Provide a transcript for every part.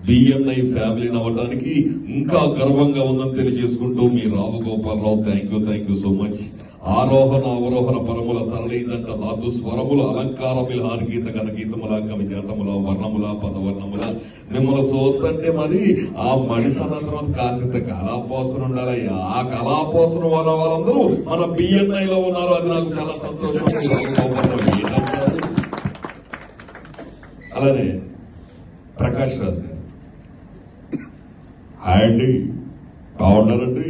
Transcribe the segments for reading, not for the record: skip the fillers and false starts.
BNI family అవ్వడానికి ఇంకా గర్వంగా ఉందని తెలియజేసుకుంటూ మీ Rao Gopalarao thank you so much. ఆరోహణ అవరోహణ పరముల సరళీ జంట ధాతు స్వరముల అలంకార విహార గీత గణగీతముల కవిజాతముల వర్ణముల పదవర్ణముల మిమ్మల్ని సోతంటే మరి ఆ మడిసనంతరం కాసింత కళాపోసన ఉండాలి. ఆ కళాపోసన ఉన్న వాళ్ళందరూ మన బిఎన్ఐలో ఉన్నారు. అది నాకు చాలా సంతోషం. అలానే ప్రకాష్ రాజ్ గారు హాయ్ అండి, బాగున్నారండి.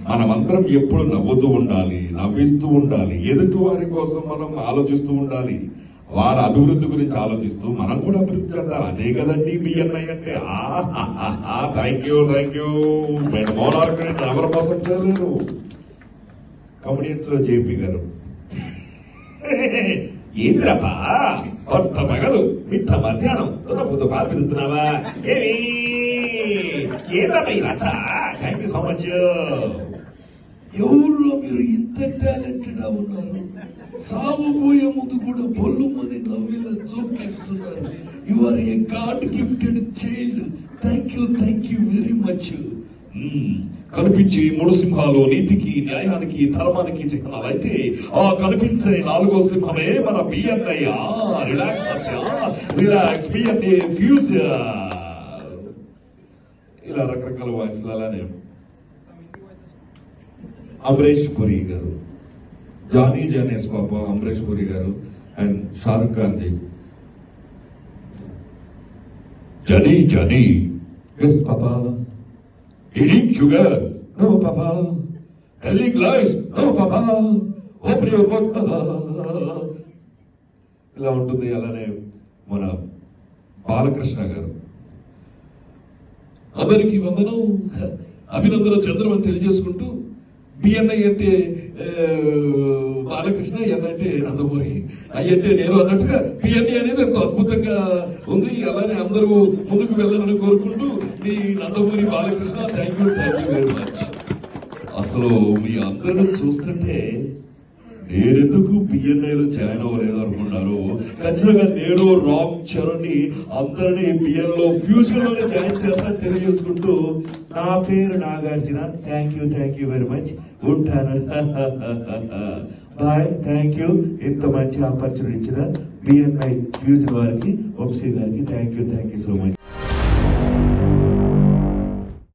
మనమందరం ఎప్పుడు నవ్వుతూ ఉండాలి, నవ్విస్తూ ఉండాలి, ఎదుటి వారి కోసం మనం ఆలోచిస్తూ ఉండాలి, వారి అభివృద్ధి గురించి ఆలోచిస్తూ మనం కూడా అభివృద్ధి చెందాలి. అదే కదండి బిఎన్ఐ అంటే. Thank you. నేను మౌనార్కు ఎవరి కోసం చేయలేరు. కమెడియన్స్ లో జేపీ గారు ఏంద్రపా కొత్త పగలు మిట్ట మధ్యాహ్నం తునపుతూ పాలు పిలుస్తున్నావా ఏమి ఏదమ్మా థ్యాంక్ యూ సో మచ్. ఎవరు మీరు ఇంత టాలెంటెడ్ గా ఉన్నారు? సాగుపోయే ముందు కూడా బొల్లుమని నవ్విలా చూపిస్తున్నారు. You are a god gifted child. Thank you very much. కనిపించి మూడు సింహాలు నీతికి, న్యాయానికి, ధర్మానికి చిహ్నాలు అయితే ఆ కనిపించే నాలుగో సింహమే మన బిఎన్ఐ. Relax BNI future. ఇలా రకరకాల వాయిస్లు. అలానే అమరేష్ పురి గారు, జానీస్ పాప అమరేష్ పురి గారు and Shahrukh Khan ji. Johnny yes papa. Eating sugar? No, Papa. Telling lies? No, Papa. Open your mouth. ఇలా ఉంటుంది. అలానే మన బాలకృష్ణ గారు అందరికీ వందనం, అభినందన చంద్రమని తెలియజేసుకుంటూ బిఎన్ఐ అంటే బాలకృష్ణ, ఎన్ అంటే నందమూరి, అయ్యంటే నేను అన్నట్టుగా బిఎన్ఐ అనేది ఎంతో అద్భుతంగా ఉంది. అలానే అందరూ ముందుకు వెళ్ళాలని కోరుకుంటూ మీ Nandamuri Balakrishna thank you very much. అసలు మీ అందరూ చూస్తుంటే నేనెందుకు బిఎన్ఐలో జాయిన్ అవ్వలేదు అనుకున్నారు. ఖచ్చితంగా నేను రామ్ చరణ్ ని అందరినీ బిఎన్ లో ఫ్యూచర్ లోనే జాయిన్ చేస్తాను తెలియజేసుకుంటూ నా పేరు Nagarjuna. Thank you very much. ఉంటాను. బాయ్. Thank you. ఇంత మంచి ఆపర్చునిటీ ఇచ్చిన బిఎన్ఐ ఫ్యూచర్ వారికి, వంశీ గారికి థ్యాంక్ యూ సో మచ్.